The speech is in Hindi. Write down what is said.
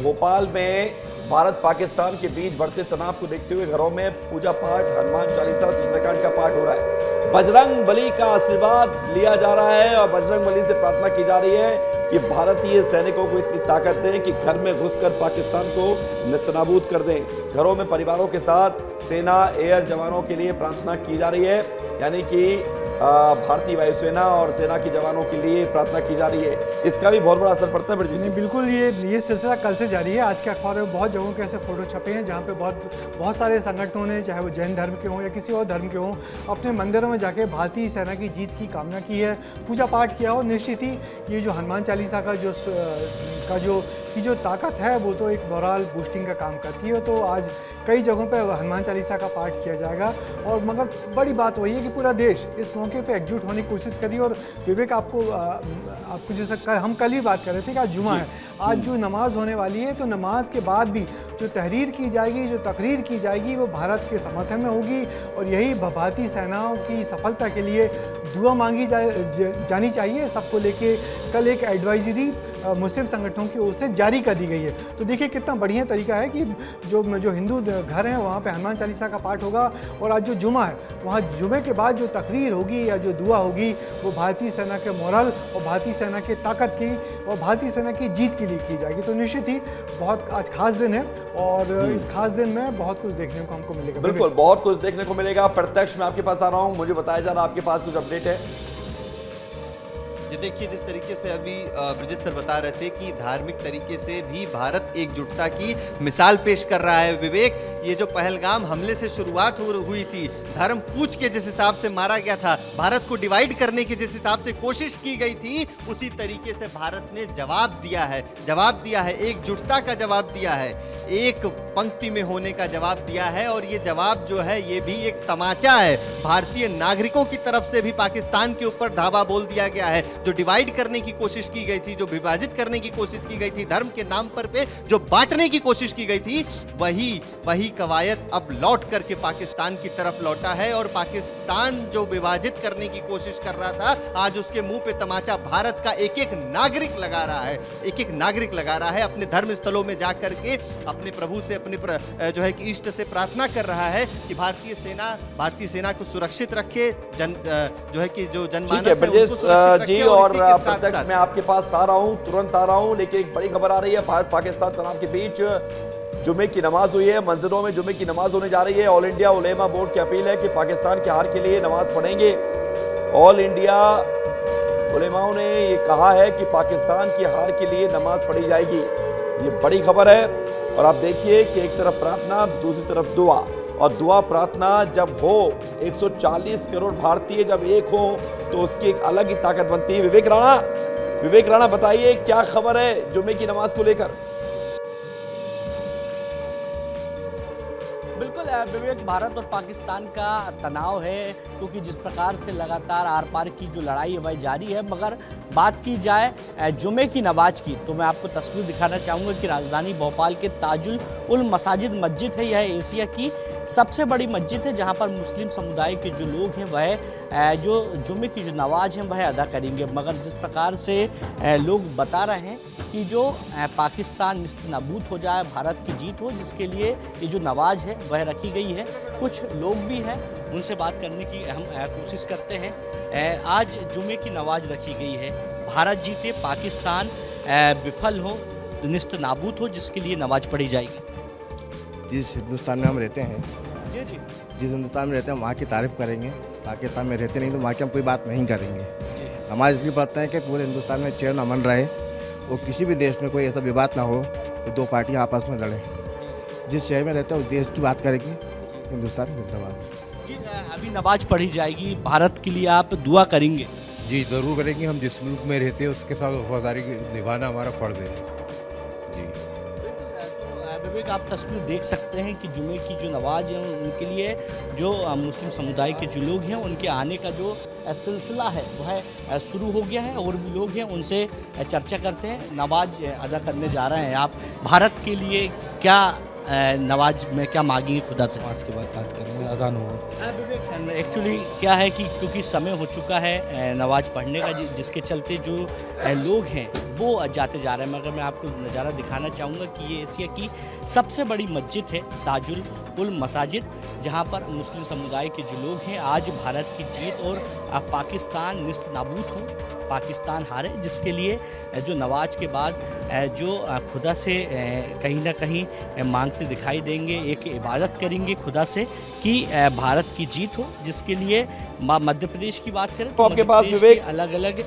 भोपाल में भारत पाकिस्तान के बीच बढ़ते तनाव को देखते हुए घरों में पूजा पाठ, हनुमान चालीसा, सुंदरकांड का पाठ हो रहा है। बजरंग बली का आशीर्वाद लिया जा रहा है और बजरंग बली से प्रार्थना की जा रही है कि भारतीय सैनिकों को इतनी ताकत दें कि घर में घुसकर पाकिस्तान को नेस्तनाबूद कर दें। घरों में परिवारों के साथ सेना, एयर जवानों के लिए प्रार्थना की जा रही है, यानी कि भारतीय वायुसेना और सेना के जवानों के लिए प्रार्थना की जा रही है। इसका भी बहुत बड़ा असर पड़ता है ब्रजेश जी। बिल्कुल, ये सिलसिला कल से जारी है। आज के अखबार में बहुत जगहों के ऐसे फोटो छपे हैं जहाँ पे बहुत सारे संगठनों ने, चाहे वो जैन धर्म के हों या किसी और धर्म के हों, अपने मंदिरों में जाके भारतीय सेना की जीत की कामना की है, पूजा पाठ किया। और निश्चित ही ये जो हनुमान चालीसा की जो ताकत है वो तो एक मोरल बूस्टिंग का काम करती है। तो आज कई जगहों पे हनुमान चालीसा का पाठ किया जाएगा। और मगर बड़ी बात वही है कि पूरा देश इस मौके पे एकजुट होने की कोशिश करी। और विवेक, आपको जैसा हम कल ही बात कर रहे थे कि आज जुमा है, आज जो नमाज होने वाली है, तो नमाज के बाद भी जो तहरीर की जाएगी, जो तकरीर की जाएगी, वो भारत के समर्थन में होगी। और यही भारतीय सेनाओं की सफलता के लिए दुआ मांगी जानी चाहिए। सबको लेके कल एक एडवाइजरी मुस्लिम संगठनों की ओर से जारी कर दी गई है। तो देखिए कितना बढ़िया तरीका है कि जो हिंदू घर हैं वहाँ पे हनुमान चालीसा का पाठ होगा। और आज जो जुमा है, वहाँ जुमे के बाद जो तकरीर होगी या जो दुआ होगी, वो भारतीय सेना के मोरल और भारतीय सेना की ताकत की और भारतीय सेना की जीत के लिए की जाएगी। तो निश्चित ही बहुत आज खास दिन है और इस खास दिन में बहुत कुछ देखने को हमको मिलेगा। बिल्कुल, बहुत कुछ देखने को मिलेगा। प्रत्यक्ष मैं आपके पास आ रहा हूँ, मुझे बताया जा रहा है आपके पास कुछ अपडेट है। ये देखिए, जिस तरीके से अभी ब्रजेश सर बता रहे थे कि धार्मिक तरीके से भी भारत एकजुटता की मिसाल पेश कर रहा है। विवेक, ये जो पहलगाम हमले से शुरुआत हुई थी, धर्म पूछ के जिस हिसाब से मारा गया था, भारत को डिवाइड करने की जिस हिसाब से कोशिश की गई थी, उसी तरीके से भारत ने जवाब दिया है, एकजुटता का जवाब दिया है, एक पंक्ति में होने का जवाब दिया है। और ये जवाब जो है, ये भी एक तमाचा है भारतीय नागरिकों की तरफ से भी। पाकिस्तान के ऊपर धावा बोल दिया गया है। जो डिवाइड करने की कोशिश की गई थी, जो विभाजित करने की कोशिश की गई थी, धर्म के नाम पर पे जो बांटने की कोशिश की गई थी, वही कवायद अब लौट करके पाकिस्तान की तरफ लौटा है। और पाकिस्तान जो विभाजित करने की कोशिश कर रहा था, आज उसके मुंह पे तमाचा भारत का एक एक नागरिक लगा रहा है, अपने धर्म स्थलों में जाकर के अपने प्रभु से, अपने जो है कि इष्ट से प्रार्थना कर रहा है कि भारतीय सेना को सुरक्षित रखे, जो है कि जो जनमानस है उसको सुरक्षित रखे। और प्रत्यक्ष मैं आपके पास आ रहा हूं, तुरंत आ रहा हूं, लेकिन एक बड़ी खबर आ रही है। भारत पाकिस्तान तनाव के बीच जुमे की नमाज हुई है, मंजिलों में जुमे की नमाज होने जा रही है। ऑल इंडिया उलेमा बोर्ड की अपील है कि पाकिस्तान के हार के लिए नमाज पढ़ेंगे। ऑल इंडिया उलेमाओं ने ये कहा है कि पाकिस्तान की हार के लिए नमाज पढ़ी जाएगी। ये बड़ी खबर है। और आप देखिए कि एक तरफ प्रार्थना, दूसरी तरफ दुआ। और दुआ प्रार्थना जब हो, 140 करोड़ भारतीय जब एक हो, तो उसकी एक अलग ही ताकत बनती है। विवेक राणा बताइए क्या खबर है जुमे की नमाज को लेकर। बिल्कुल विवेक, भारत और पाकिस्तान का तनाव है, क्योंकि जिस प्रकार से लगातार आर पार की जो लड़ाई है वह जारी है। मगर बात की जाए जुमे की नमाज की, तो मैं आपको तस्वीर दिखाना चाहूँगा कि राजधानी भोपाल के ताजुल उल मसाजिद मस्जिद है। यह एशिया की सबसे बड़ी मस्जिद है, जहाँ पर मुस्लिम समुदाय के जो लोग हैं वह जो जुमे की जो नमाज है वह अदा करेंगे। मगर जिस प्रकार से लोग बता रहे हैं कि जो पाकिस्तान निस्तनाबूद हो जाए, भारत की जीत हो, जिसके लिए ये जो नमाज है वह रखी गई है। कुछ लोग भी हैं, उनसे बात करने की हम कोशिश करते हैं। आज जुमे की नमाज रखी गई है, भारत जीते, पाकिस्तान विफल हो, निस्तनाबूद हो, जिसके लिए नमाज पढ़ी जाएगी। जिस हिंदुस्तान में हम रहते हैं, जी, जिस हिंदुस्तान में रहते हैं वहाँ की तारीफ़ करेंगे। पाकिस्तान में रहते नहीं तो वहाँ की हम कोई बात नहीं करेंगे। नमाज इसलिए पढ़ते हैं कि पूरे हिंदुस्तान में चैन अमन रहे और किसी भी देश में कोई ऐसा विवाद ना हो कि दो पार्टियां आपस में लड़ें। जिस शहर में रहते हैं उस देश की बात करेंगे। हिंदुस्तान जिंदाबाद। अभी नमाज पढ़ी जाएगी, भारत के लिए आप दुआ करेंगे? जी ज़रूर करेंगे। हम जिस मुल्क में रहते हैं उसके साथ वफादारी निभाना हमारा फ़र्ज़ है जी। तो विवेक, आप तस्वीर देख सकते हैं कि जुमे की जो नमाज है उनके लिए जो मुस्लिम समुदाय के जो लोग हैं उनके आने का जो सिलसिला है वह शुरू हो गया है। और भी लोग हैं, उनसे चर्चा करते हैं। नमाज अदा करने जा रहे हैं आप, भारत के लिए क्या नमाज में क्या मांगी खुदा से? नमाज के बाद बात करेंगे, अजान होगा। एक्चुअली क्या है कि क्योंकि समय हो चुका है नमाज पढ़ने का, जिसके चलते जो लोग हैं वो जाते जा रहे हैं। मगर मैं आपको नज़ारा दिखाना चाहूँगा कि ये एशिया की सबसे बड़ी मस्जिद है ताजुल उल मसाजिद, जहाँ पर मुस्लिम समुदाय के जो लोग हैं आज भारत की जीत और पाकिस्तान निस्त नाबूद हो, पाकिस्तान हारे, जिसके लिए जो नमाज के बाद जो खुदा से कहीं ना कहीं मांगते दिखाई देंगे, एक इबादत करेंगे खुदा से कि भारत की जीत हो, जिसके लिए मध्य प्रदेश की बात करें तो आपके पास विवेक अलग अलग